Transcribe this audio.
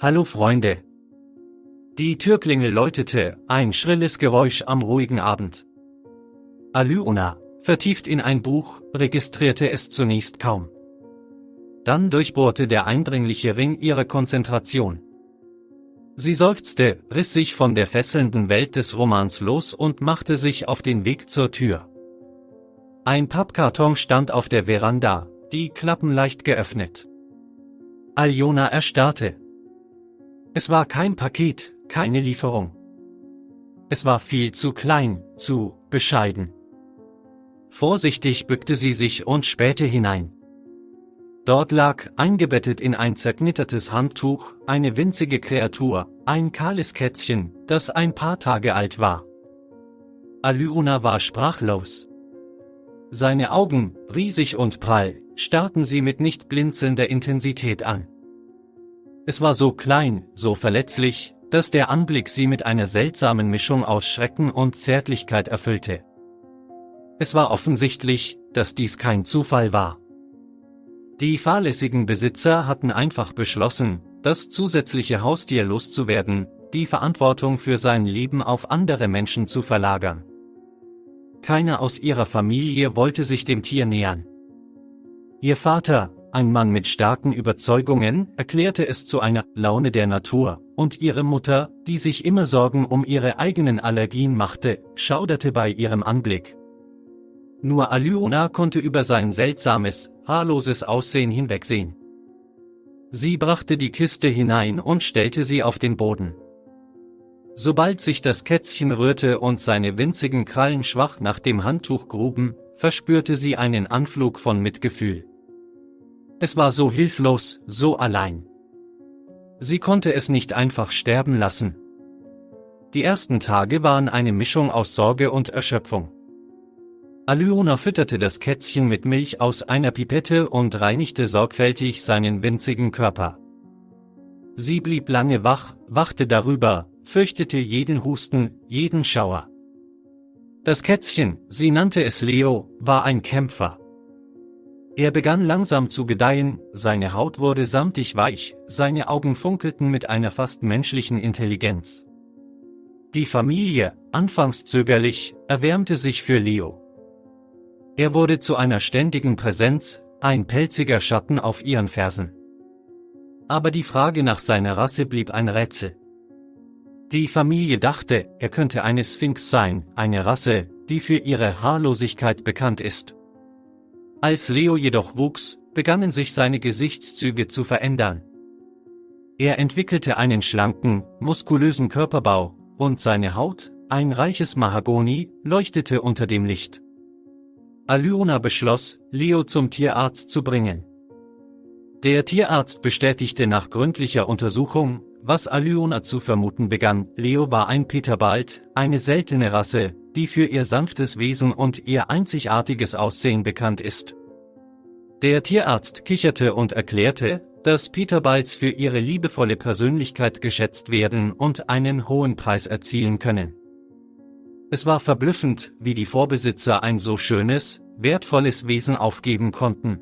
Hallo Freunde. Die Türklingel läutete, ein schrilles Geräusch am ruhigen Abend. Alyona, vertieft in ein Buch, registrierte es zunächst kaum. Dann durchbohrte der eindringliche Ring ihre Konzentration. Sie seufzte, riss sich von der fesselnden Welt des Romans los und machte sich auf den Weg zur Tür. Ein Pappkarton stand auf der Veranda, die Klappen leicht geöffnet. Alyona erstarrte. Es war kein Paket, keine Lieferung. Es war viel zu klein, zu bescheiden. Vorsichtig bückte sie sich und spähte hinein. Dort lag, eingebettet in ein zerknittertes Handtuch, eine winzige Kreatur, ein kahles Kätzchen, das ein paar Tage alt war. Alyona war sprachlos. Seine Augen, riesig und prall, starrten sie mit nicht blinzelnder Intensität an. Es war so klein, so verletzlich, dass der Anblick sie mit einer seltsamen Mischung aus Schrecken und Zärtlichkeit erfüllte. Es war offensichtlich, dass dies kein Zufall war. Die fahrlässigen Besitzer hatten einfach beschlossen, das zusätzliche Haustier loszuwerden, die Verantwortung für sein Leben auf andere Menschen zu verlagern. Keiner aus ihrer Familie wollte sich dem Tier nähern. Ihr Vater, ein Mann mit starken Überzeugungen, erklärte es zu einer Laune der Natur, und ihre Mutter, die sich immer Sorgen um ihre eigenen Allergien machte, schauderte bei ihrem Anblick. Nur Alyona konnte über sein seltsames, haarloses Aussehen hinwegsehen. Sie brachte die Kiste hinein und stellte sie auf den Boden. Sobald sich das Kätzchen rührte und seine winzigen Krallen schwach nach dem Handtuch gruben, verspürte sie einen Anflug von Mitgefühl. Es war so hilflos, so allein. Sie konnte es nicht einfach sterben lassen. Die ersten Tage waren eine Mischung aus Sorge und Erschöpfung. Alyona fütterte das Kätzchen mit Milch aus einer Pipette und reinigte sorgfältig seinen winzigen Körper. Sie blieb lange wach, wachte darüber, fürchtete jeden Husten, jeden Schauer. Das Kätzchen, sie nannte es Leo, war ein Kämpfer. Er begann langsam zu gedeihen, seine Haut wurde samtig weich, seine Augen funkelten mit einer fast menschlichen Intelligenz. Die Familie, anfangs zögerlich, erwärmte sich für Leo. Er wurde zu einer ständigen Präsenz, ein pelziger Schatten auf ihren Fersen. Aber die Frage nach seiner Rasse blieb ein Rätsel. Die Familie dachte, er könnte eine Sphinx sein, eine Rasse, die für ihre Haarlosigkeit bekannt ist. Als Leo jedoch wuchs, begannen sich seine Gesichtszüge zu verändern. Er entwickelte einen schlanken, muskulösen Körperbau, und seine Haut, ein reiches Mahagoni, leuchtete unter dem Licht. Alyona beschloss, Leo zum Tierarzt zu bringen. Der Tierarzt bestätigte nach gründlicher Untersuchung, was Alyona zu vermuten begann: Leo war ein Peterbald, eine seltene Rasse, die für ihr sanftes Wesen und ihr einzigartiges Aussehen bekannt ist. Der Tierarzt kicherte und erklärte, dass Peterbalds für ihre liebevolle Persönlichkeit geschätzt werden und einen hohen Preis erzielen können. Es war verblüffend, wie die Vorbesitzer ein so schönes, wertvolles Wesen aufgeben konnten.